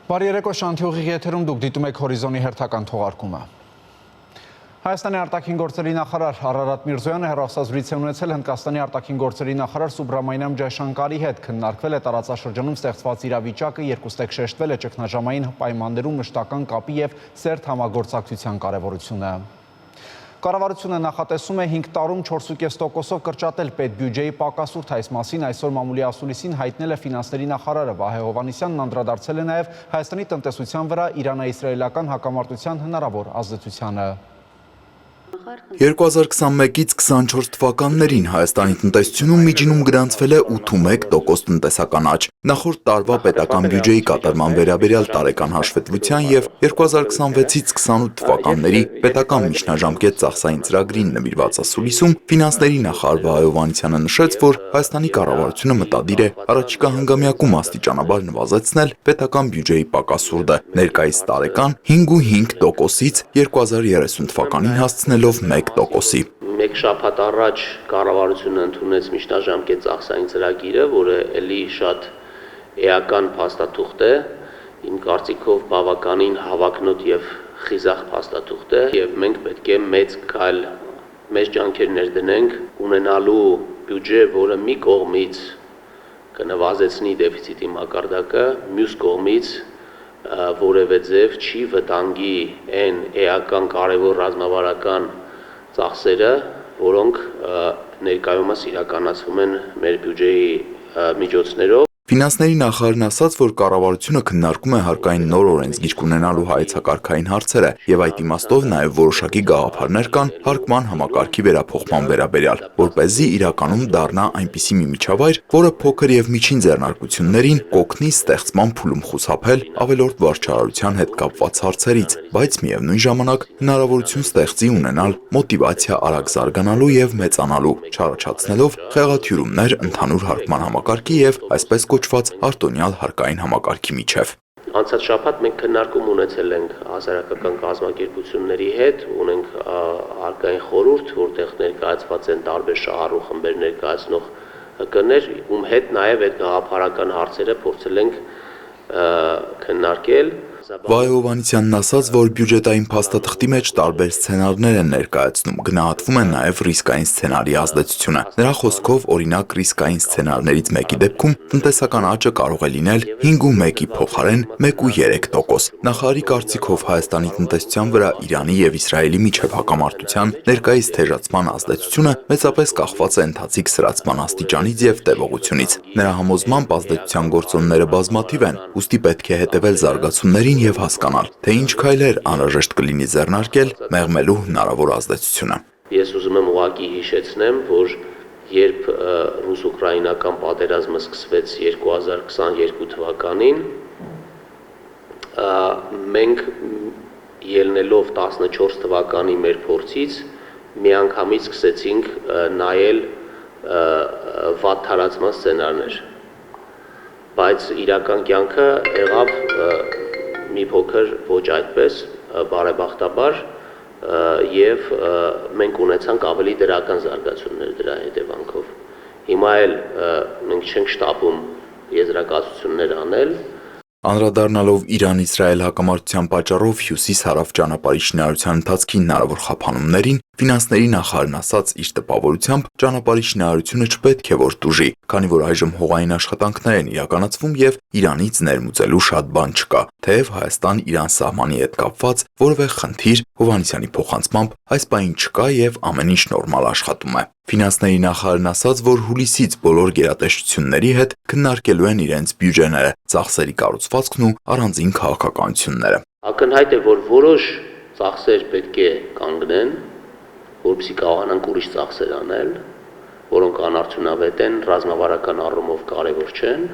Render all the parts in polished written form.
Բարի երեկո, Շանթյուղի եթերում դուք դիտում եք հորիզոնի հերթական թողարկումը։ Հայաստանի արտաքին գործերի նախարար Արարատ Միրզոյանը հեռախոսազրույց է ունեցել Հնդկաստանի արտաքին գործերի նախարար Սուբրամանիամ Ջայշանկարի հետ, քննարկվել է տարածաշրջանում ստեղծված իրավիճակը, երկուստեք շեշտվել է ճգնաժամային պայմաններում մշտական կապի եւ սերտ համագործակցության կարեւորությունը։ Կառավարությունը նախատեսում է 5 տարում 4.5%-ով կրճատել պետբյուջեի պակասուրդ, այս մասին այսօր մամուլի ասուլիսին հայտնել է ֆինանսների նախարարը Վահե Հովհաննիսյանն անդրադարձել է նաև Հայաստանի տնտեսության վրա իրանա-իսրայելական հակամարտության հնարավոր ազդեցությանը։ 2021-ից 24 թվականներին Հայաստանի տնտեսությունում միջինում գրանցվել է 8.1% տնտեսական աճ։ Նախորդ տարվա պետական բյուջեի կատարման վերաբերյալ տարեկան հաշվետվության եւ 2026-ից 28 թվականների պետական միջնաժամկետ ծախսային ծրագրին նվիրված ասուլիսում ֆինանսների նախարար Վահե Հովհաննիսյանը նշեց, որ Հայաստանի կառավարությունը մտադիր է առաջիկա հնգամյակում աստիճանաբար նվազեցնել պետական բյուջեի պակասուրդը, ներկայիս տարեկան 5.5%-ից 2030 թվականին հասցնելով 1%-ի։ Մեկ շաբաթ առաջ կառավարությունը ընդունեց միջնաժամկետ ծախսային ծրագիրը, որը էլի շատ էական փաստաթուղթ է, իմ կարծիքով բավականին հավակնոտ եւ խիզախ փաստաթուղթ է, եւ մենք պետք է մեծ ջանքեր ներդնենք ունենալու բյուջե, որը մի կողմից կնվազեցնի դեֆիցիտի մակարդակը, մյուս կողմից որևէ ձև չի վտանգի այն էական կարևոր ռազմավարական ծախսերը, որոնք ներկայումս իրականացվում են մեր բյուջեի միջոցներով։ Ֆինանսների նախարարն ասաց, որ կառավարությունը քննարկում է հարկային նոր օրենսգիր ունենալու հայեցակարգային հարցերը եւ այդ իմաստով նաեւ որոշակի գաղափարներ կան հարկման համակարգի վերափոխման վերաբերյալ, որպեսզի իրականում դառնա այնպիսի մի միջավայր, որը փոքր եւ միջին ձեռնարկություններին կօգնի ստեղծման փուլում խուսափել ավելորդ վարչարարության հետ կապված հարցերից, բայց միևնույն ժամանակ հնարավորություն ստեղծի ունենալ մոտիվացիա արագ զարգանալու եւ մեծանալու, չառաջացնելով խեղաթյուրումներ ընդհանուր հարկման համակարգի եւ այսպես կոչված արտոնյալ հարկային համակարգի միջև։ Անցած շաբաթ մենք քննարկում ունեցել ենք հասարակական կազմակերպությունների հետ, ունենք հարկային խորհուրդ, որտեղ ներկայացված են տարբեր շահառու խմբեր ներկայացնող ՀԿ-ներ, ում հետ նաև այդ գաղափարական հարցերը փորձել ենք քննարկել։ Վահե Հովհաննիսյանն ասաց, որ բյուջետային փաստաթղթի մեջ տարբեր սցենարներ են ներկայացնում, գնահատվում է նաև ռիսկային սցենարի ազդեցությունը։ Նրա խոսքով, օրինակ, ռիսկային սցենարներից մեկի դեպքում տնտեսական աճը կարող է լինել 5.1-ի փոխարեն 1.3%։ Նախարարի կարծիքով Հայաստանի տնտեսության վրա Իրանի եւ Իսրայելի միջև հակամարտության ներկայիս թեժացման ազդեցությունը մեծապես կախված է ընթացիկ սրացման աստիճանից եւ տևողությունից։ Նրա համոզմամբ ազդեցության գործոնները բազմաթիվ են, ուստի պետք է հետևել զարգացումներին եւ հասկանալ, թե ինչ քայլեր անհրաժեշտ կլինի ձեռնարկել մեղմելու հնարավոր ազդեցությունը։ Ես ուզում եմ ուղղակի հիշեցնեմ, որ երբ ռուս-ուկրաինական պատերազմը սկսվեց 2022 թվականին, մենք ելնելով 14 թվականի մեր փորձից միանգամից սկսեցինք նայել վատ թարացման սցենարներ, բայց իրական կյանքը եղավ մի փոքր ոչ այդպես բարեբախտաբար եւ մենք ունեցանք ավելի դրական զարգացումներ դրա հետևանքով։ Հիմա էլ մենք չենք շտապում եզրակացություններ անել։ Անդրադառնալով Իրան-Իսրայել հակամարտության պատճառով հյուսիս-հարավ ճանապարհի շինարարության ընթացքի հնարավոր խափանումներին, ֆինանսների նախարարն ասաց իր տպավորությամբ, ճանապարհի շինարարությունը չպետք է որ տուժի, քանի որ այժմ հողային աշխատանքներ են իրականացվում եւ Իրանից ներմուծելու շատ բան չկա, թեև Հայաստան-Իրան սահմանի հետ կապված որևէ խնդիր Հովհաննիսյանի փոխանցմամբ այս պահին չկա եւ ամեն ինչ նորմալ աշխատում է։ Ֆինանսների նախարարն ասաց, որ հուլիսից բոլոր գերատեսչությունների հետ քննարկելու են իրենց բյուջեները, ծախսերի կառուցվածքն ու առանձին քաղաքականությունները։ Ակնհայտ է, որ որոշ ծախսեր պետք է կանգնեն, որպեսզի կարողանանք ուրիշ ծախսեր անել, որոնք անարդյունավետ են, ռազմավարական առումով կարևոր չեն,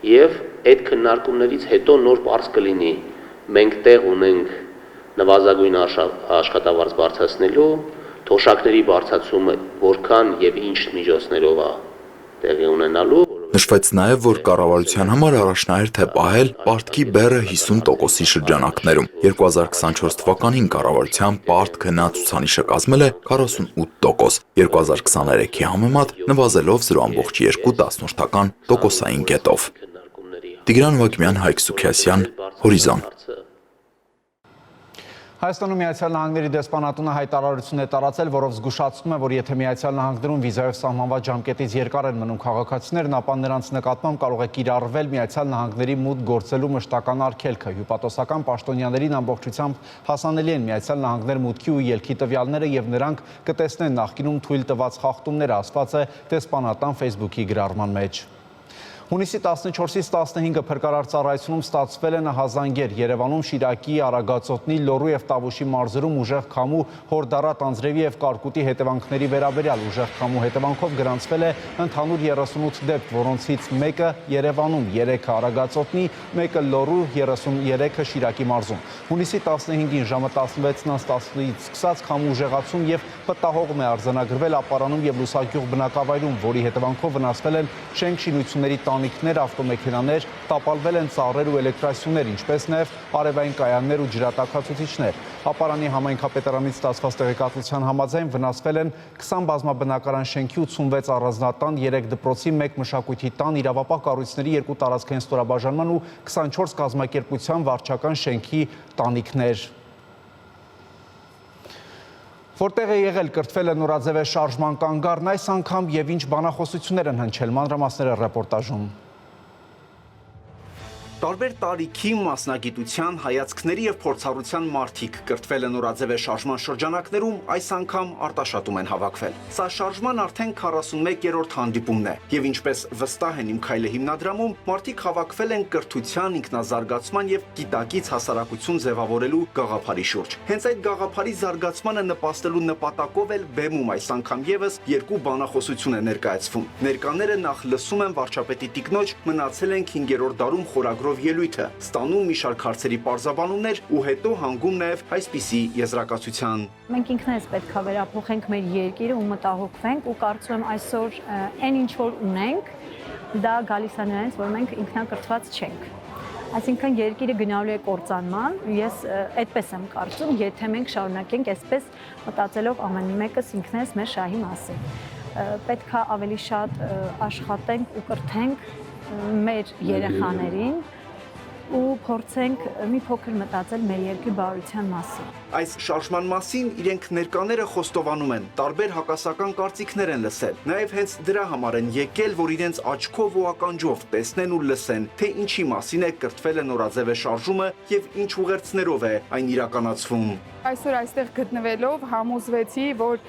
եւ այդ քննարկումներից հետո նոր պարզ կլինի մենք տեղ ունենք նվազագույն աշխատավարձ բարձրացնելու, թոշակների բարձրացումը որքան եւ ինչ միջոցներով է տեղի ունենալու։ Նշվեց նաև, որ կառավարության համար առաջնահերթ է պահել պարտքի բեռը 50%-ի շրջանակներում։ 2024 թվականին կառավարության պարտք հնացուցանիշը կազմել է 48%, 2023-ի համեմատ նվազելով 0.2 տասնորդական տոկոսային կետով։ Տիգրան Վակմյան, Հայկ Սուքիասյան, Հորիզոն։ Հայաստանում Միացյալ Նահանգների դեսպանատունը հայտարարություն է տարածել, որով զգուշացնում է, որ եթե Միացյալ Նահանգներում վիզայով սահմանված ժամկետից երկար են մնում քաղաքացիներն, ապա նրանց նկատմամբ կարող է կիրառվել Միացյալ Նահանգների մուտք գործելու մշտական արգելքը։ Հյուպատոսական պաշտոնյաներին ամբողջությամբ հասանելի են Միացյալ Նահանգներ մուտքի ու ելքի տվյալները եւ նրանք կտեսնեն նախկինում թույլ տված խախտումները, ասված է դեսպանատան Facebook-ի գրառման մեջ։ Հունիսի 14-ից 15-ը փրկարար ծառայությունում ստացվել են ահազանգեր Երևանում Շիրակի, Արագածոտնի, Լոռու եւ Տավուշի մարզերում ուժեղ քամու, Հորդառատ, Անձրևի եւ Կարկուտի հետևանքների վերաբերյալ ուժեղ քամու հետևանքով գրանցվել է ընդհանուր 38 դեպք, որոնցից մեկը Երևանում, 3-ը Արագածոտնի, 1-ը Լոռու, 33-ը Շիրակի մարզում։ Հունիսի 15-ին ժամը 16-10-ից սկսած քամու ուժեղացում եւ պտտահողմ է արձանագրվել Ապարանում եւ Լուսագյուղ բնակավայրում, որի հետևանքով վնասվել են շենք շինությունների տանիքներ, ավտոմեքենաներ, տապալվել են ծառեր ու էլեկտրասյուներ, ինչպես նաև արևային կայաններ ու ջրատաքացուցիչներ։ Ապարանի համայնքապետարանից ստացված տեղեկատվության համաձայն վնասվել են 20 բազմաբնակարան շենքի 86 առանձնատան, 3 դպրոցի, 1 մշակույթի տան, իրավապահ կառույցների 2 տարածքային ստորաբաժանման ու 24 կազմակերպության վարչական շենքի տանիքներ։ Որտեղ է եղել կրթվել է նորաձև է շարժման կանգառն այս անգամ եւ ինչ բանախոսություններ են հնչել, մանրամասները ռեպորտաժում։ Տարբեր տարիքի, մասնագիտության, հայացքների եւ փորձառության մարդիկ կրթվել են նորաձև է շարժման շրջանակներում, այս անգամ արտաշատում են հավաքվել։ Սա շարժման արդեն 41-րդ հանդիպումն է, եւ ինչպես վստահ են Իմ քայլը հիմնադրամում, մարդիկ հավաքվել են կրթության, ինքնազարգացման եւ գիտակից հասարակություն ձևավորելու գաղափարի շուրջ։ Հենց այդ գաղափարի զարգացմանը նպաստելու նպատակով էլ բեմում այս անգամ եւս երկու բանախոսություն է ներկայացվում։ Ներկաները նախ լսում են վարչապետի տիկնոջ «Մնացել ենք 5-րդ դարում» խորագրով ելույթը, ստանում մի շարք հարցերի պարզաբանումներ ու հետո հանգում նաև այսպիսի եզրակացության։ Մենք ինքներս պետք է վերափոխենք մեր երկիրը ու մտահոգվենք ու կարծում եմ այսօր այն ինչ որ ունենք, դա գալիս է նրանից, որ մենք ինքնակրթված չենք։ Այսինքն երկիրը գնալու է կործանման, ես այդպես եմ կարծում, եթե մենք շարունակենք այսպես մտածելով ամեն մեկս ինքներս մեր շահի մասին։ Պետք է ավելի շատ աշխատենք ու կրթենք մեր երեխաներին ու փորձենք մի փոքր մտածել մեր երկրի բարության մասին։ Այս շարժման մասին իրենք ներկաները խոստովանում են, տարբեր հակասական կարծիքներ են լսել։ Նաև հենց դրա համար են եկել, որ իրենց աչքով ու ականջով տեսնեն ու լսեն, թե ինչի մասին է կրթվել է նորաձև է շարժումը եւ ինչ ուղերձներով է այն իրականացվում։ Այսօր այստեղ գտնվելով համոզվեցի, որ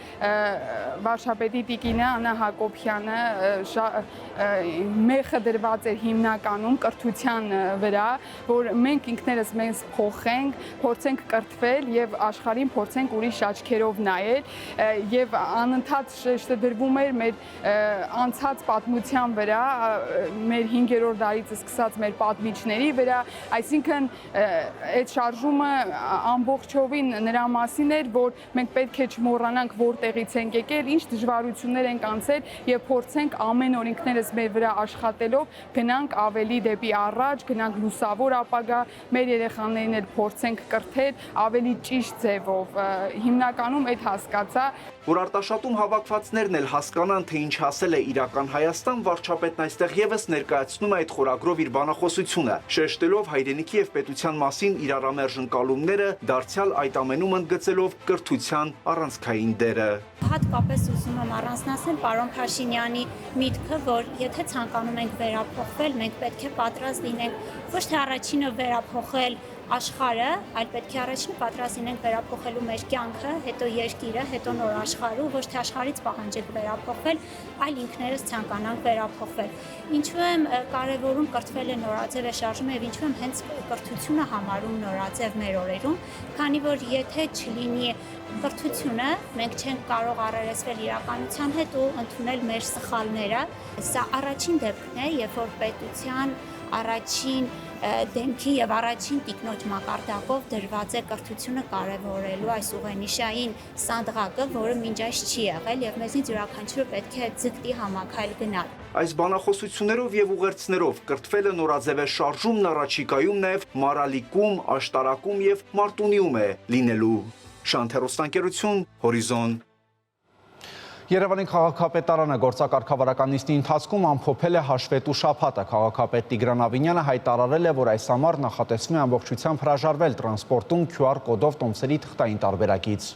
վարչապետի տիկինը Աննա Հակոբյանը մեխը դրված էր հիմնականում կրթության վրա, որ մենք ինքներս մեզ փոխենք, փորձենք կրթվել եւ աշխարհին փորձենք ուրիշ աչքերով նայել եւ անընդհատ շեշտադրվում էր մեր անցած պատմության վրա, մեր 5-րդ դարից սկսած մեր պատմիչների վրա, այսինքն այդ շարժումը ամբողջովին նրա մասին էր, որ մենք պետք է չմոռանանք որտեղից ենք եկել, ինչ դժվարություններ ենք անցել եւ փորձենք ամեն օր ինքներս մեր վրա աշխատելով գնանք ավելի դեպի առաջ, գնանք լուսավոր ապագա, մեր երեխաներին էլ փորձենք կրթել ավելի ճիշտ ձևով։ Հիմնականում այդ հասկացա, որ արտաշատում հավաքվածներն էլ հասկանան, թե ինչ հասել է իրական Հայաստան, վարչապետն այստեղ եւս ներկայացնում է այդ խորագրով իր բանախոսությունը, շեշտելով հայրենիքի եւ պետության մասին իր առամերժ ընկալումները, դարձյալ այդ ամենում ընդգծելով կրթության առանցքային դերը։ Հատկապես ուզում եմ առանձնացնել պարոն Փաշինյանի միտքը, որ եթե ցանկանում ենք վերափոխվել, մենք պետք է պատրաստ լինենք ոչ թե առաջինը վերափոխել աշխարհը, այլ պետք է առաջինը պատրաստ լինենք վերափոխելու մեր կյանքը, հետո երկիրը, հետո նոր աշխարհը, ոչ թե աշխարհից պահանջենք վերափոխվել, այլ ինքներս ցանկանանք վերափոխվել։ Ինչու եմ կարևորում կրթվել է նորաձև է շարժումը եւ ինչու եմ հենց կրթությունը համարում նորաձև մեր օրերում, քանի որ եթե չլինի կրթությունը, մենք չենք կարող առերեսվել իրականության հետ ու ընդունել մեր սխալները։ Սա առաջին դեպքն է, երբ որ պետության առաջին դեմքի եւ առաջին տիկնոջ մակարդակով դրված է կրթությունը կարևորելու այս ուղենիշային սանդղակը, որը մինչ այս չի եղել եւ մեզնից յուրաքանչյուրը պետք է ձգտի համակայլ գնալ։ Այս բանախոսություններով եւ ուղերձներով կրթվելը նորաձև է շարժումն առաջիկայում նաեւ Մարալիկում, Աշտարակում եւ Մարտունիում է լինելու։ Շանթ հեռուստաընկերություն, Հորիզոն։ Երևանի քաղաքապետարանը գործակարգավարական նիստի ընթացքում ամփոփել է հաշվետու շաբաթը։ Քաղաքապետ Տիգրան Ավինյանը հայտարարել է, որ այս ամառ նախատեսվում է ամբողջությամբ հրաժարվել տրանսպորտում QR կոդով տոմսերի թղթային տարբերակից։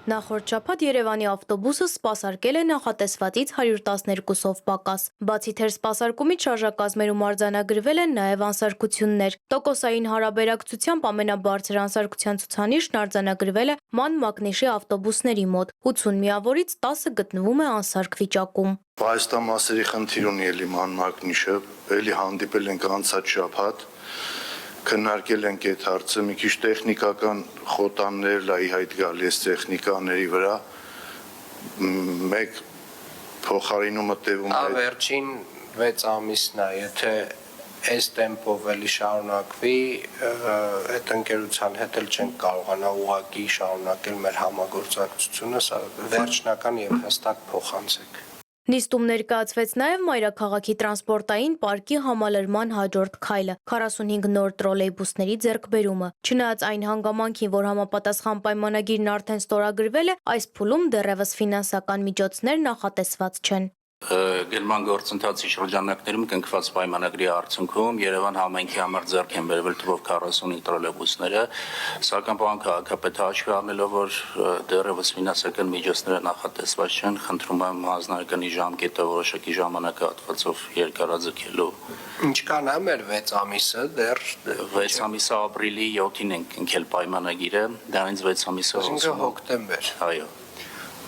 Նախորդ շաբաթ Երևանի ավտոբուսը սպասարկել է նախատեսվածից 112-ով պակաս։ Բացի թեր սպասարկումից շարժակազմերում արձանագրվել են նաև անսարքություններ։ Տոկոսային հարաբերակցությամբ ամենաբարձր անսարքության ցուցանիշն արձանագրվել է Ման Մակնիշի ավտոբուսների մոտ։ 80 միավորից 10-ը գտնվում է անսարք վիճակում։ Պայստամասերի խնդիր ունի էլի Ման Մակնիշը, էլի հանդիպել ենք անցած շաբաթ։ Քննարկել ենք այդ հարցը, մի քիչ տեխնիկական խոտաններ լայի հայտ գալիս տեխնիկաների վրա, մեկ փոխարինումը տևում է։ Վերջին 6 ամիսն է, եթե այս տեմպով էլի շարունակվի, այդ ընկերության հետ էլ չենք կարողանա ուղղակի շարունակել մեր համագործակցությունը, սա վերջնական եւ հստակ փոխանցեք։ Նիստում ներկայացվեց նաև Մայրաքաղաքի տրանսպորտային պարկի համալրման հաջորդ քայլը՝ 45 նոր տրոլեյբուսների ձեռքբերումը։ Չնայած այն հանգամանքին, որ համապատասխան պայմանագիրն արդեն ստորագրվել է, այս փուլում դեռևս ֆինանսական միջոցներ նախատեսված չեն։ Գերման գործընթացի շրջանակներում կնքված պայմանագրի արդյունքում Երևան համայնքի համար ձեռք են բերվել թվով 45 տրոլեյբուսները, սակայն պարոն քաղաքապետը հաշվի առնելով, որ դեռևս ֆինանսական միջոցները նախատեսված չեն, խնդրում եմ հանձնարկանի ժամկետը որոշակի ժամանակահատվածով երկարաձգելու։ Ինչքան է մեր 6 ամիսը, դեռ 6 ամիսը ապրիլի 7-ին ենք ընկել պայմանագիրը, դրանից 6 ամիսը հոկտեմբեր։ Այո։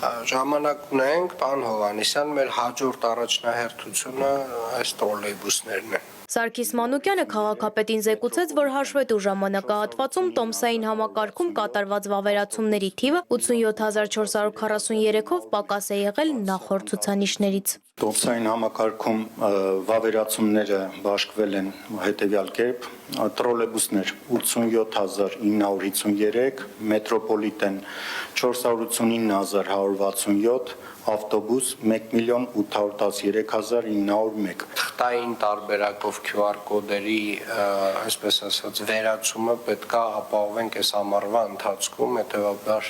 Ժամանակ ունենք, պարոն Հովհաննիսյան, մեր հաջորդ առաջնահերթությունը այս տրոլեյբուսներն են։ Սարգիս Մանուկյանը քաղաքապետին զեկուցեց, որ հաշվետու ժամանակահատվածում տոմսային համակարգում կատարված վավերացումների թիվը 87443-ով պակաս է եղել նախորդ ցուցանիշներից։ Տոմսային համակարգում վավերացումները բաշխվել են հետևյալ կերպ. տրոլեյբուսներ 87953, մետրոպոլիտեն 489167, ավտոբուս 1,813,901։ Թղթային տարբերակով QR կոդերի, այսպես ասած, վերացումը պետք է ապահովենք այս ամառվա ընթացքում, հետևաբար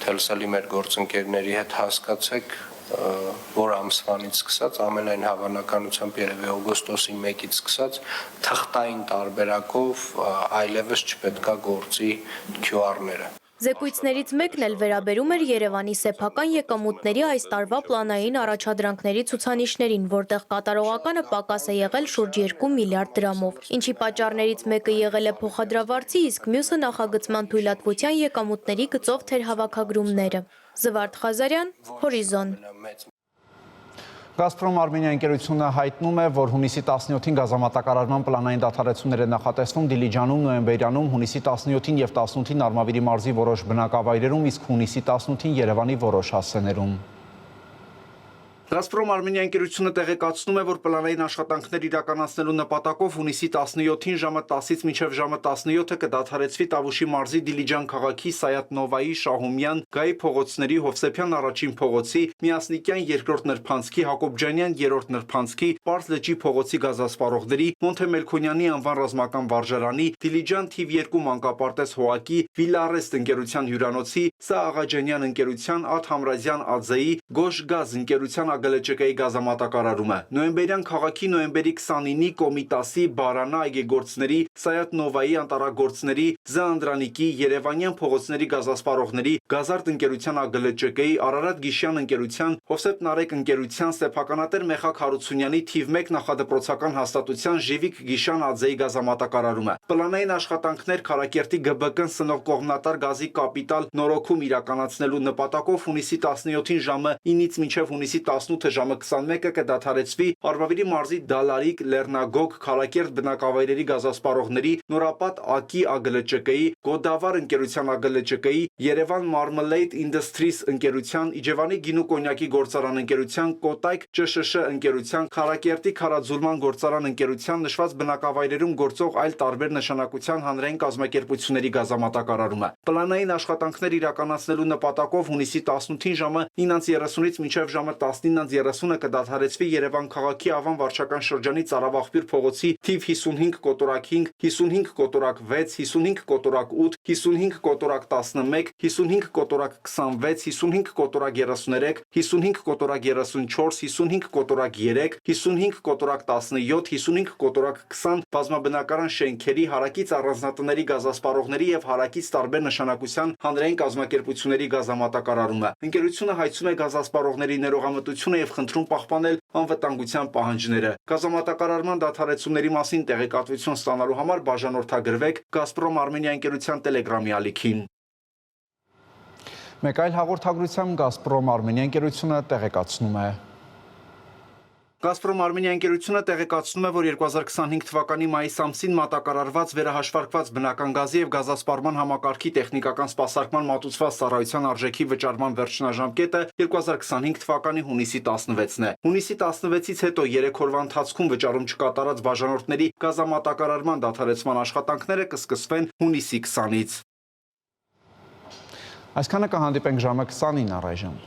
թելսալի մեր գործընկերների հետ հասկացեք, որ ամսվանից սկսած, ամենայն հավանականությամբ երևի օգոստոսի 1-ից սկսած, թղթային տարբերակով այլևս չպետքա գործի QR-ները։ Զեկույցներից մեկն էլ վերաբերում էր Երևանի սեփական եկամուտների այս տարվա պլանային առաջադրանքների ցուցանիշներին, որտեղ կատարողականը պակաս է եղել շուրջ 2 միլիարդ դրամով, ինչի պատճառներից մեկը եղել է փոխադրավարձի, իսկ մյուսը նախագծման թույլատվության եկամուտների գծով թերհավաքագրումները։ Զվարթ Ղազարյան, Հորիզոն։ Գազպրոմ Արմենիա ընկերությունը հայտնում է, որ հունիսի 17-ին գազամատակարարման պլանային դադարեցումներ են նախատեսվում Դիլիջանում, Նոյեմբերյանում, հունիսի 17-ին եւ 18-ին Արմավիրի մարզի որոշ բնակավայրերում, իսկ հունիսի 18-ին Երևանի որոշ հասցեներում։ Գազպրոմ Արմենիա ընկերությունը տեղեկացնում է, որ պլանային աշխատանքներ իրականացնելու նպատակով հունիսի 17-ին ժամը 10-ից մինչև ժամը 17-ը կդադարեցվի Տավուշի մարզի Դիլիջան քաղաքի Սայաթ Նովայի, Շահումյան, Գայի փողոցների, Հովսեփյան առաջին փողոցի, Միասնիկյան երկրորդ նրբանցքի, Հակոբջանյան երրորդ նրբանցքի, Պարզ լճի փողոցի գազասպառողների, Մոնթե Մելքոնյանի անվան ռազմական վարժարանի, Դիլիջան թիվ 2 մանկապարտեզ հողակի, Վիլարեստ ընկերության հյուրանոցի, Սա Աղաջանյան ընկերության, Աթ Համրազյան Աձեի, Գոշ գազ ընկերության ԱԳԼՃԿ-ի գազամատակարարումը, Նոյեմբերյան քաղաքի նոյեմբերի 29-ի Կոմիտասի, Բարանա այգեգործների, Սայաթ Նովայի անտարագործների, Զանդրանիկի, Երևանյան փողոցների գազասպառողների, Գազարդ ընկերության ԱԳԼՃԿ-ի, Արարատ Գիշյան ընկերության, Հովսեփ Նարեկ ընկերության, Ստեփականատեր Մեխակ Հարությունյանի թիվ 1 նախադպրոցական հաստատության Ժիվիկ Գիշյան Աձեի գազամատակարարումը։ Պլանային աշխատանքներ Քարակերտի ԳԲԿ-ն սնող կողմնատար գազի կապիտալ նորոգում իրականացնելու նպատակով հունիսի 17-ին ժամը 9-ից մինչև հունիսի 18-ը ժամը 21-ը կդադարեցվի Արմավիրի մարզի Դալարիկ, Լեռնագոգ, Քարակերտ բնակավայրերի գազասպառողների, Նորապատ ԱԿ-ի ԱԳԼՃԿ-ի, Գոդավար ընկերության ԱԳԼՃԿ-ի, Երևան Marmalade Industries ընկերության, Իջևանի գինու կոնյակի գործարան ընկերության, Կոտայք ՃՇՇ ընկերության, Քարակերտի քարաձուլման գործարան ընկերության, նշված բնակավայրերում գործող այլ տարբեր նշանակության հանրային կազմակերպությունների գազամատակարարումը։ Պլանային աշխատանքներ իրականացնելու նպատակով հունիսի 18-ին ժամը 9:30-ից մինչև ժամը 19-ը 19:30-ը կդադարեցվի Երևան քաղաքի Ավան վարչական շրջանի Ծարավաղբյուր փողոցի թիվ 55 կոտորակ 5, 55 կոտորակ 6, 55 կոտորակ 8, 55 կոտորակ 11, 55 կոտորակ 26, 55 կոտորակ 33, 55 կոտորակ 34, 55 կոտորակ 3, 55 կոտորակ 17, 55 կոտորակ 20 բազմաբնակարան շենքերի, հարակից առանձնատների գազասպառողների եւ հարակից տարբեր նշանակության հանրային կազմակերպությունների գազամատակարարումը։ Ընկերությունը հայցում է գազասպառողների ներողամտությունը եւ խնդրում պահպանել անվտանգության պահանջները։ Գազամատակարարման դադարեցումների մասին տեղեկատվություն ստանալու համար բաժանորդագրվեք Gazprom Armenia ընկերության Telegram-ի ալիքին։ Մեկ այլ հաղորդագրությամբ Gazprom Armenia ընկերությունը տեղեկացնում է. Gazprom Armenia ընկերությունը տեղեկացնում է, որ 2025 թվականի մայիս ամսին մատակարարված վերահաշվարկված բնական գազի եւ գազասպառման համակարգի տեխնիկական սպասարկման մատուցված ծառայության արժեքի վճարման վերջնաժամկետը 2025 թվականի հունիսի 16-ն է։ Հունիսի 16-ից հետո 3 օրվա ընթացքում վճարում չկատարած բաժանորդների գազամատակարարման դադարեցման աշխատանքները կսկսվեն հունիսի 20-ից։ Այսքանը կհանդիպենք ժամը 20-ին առայժմ։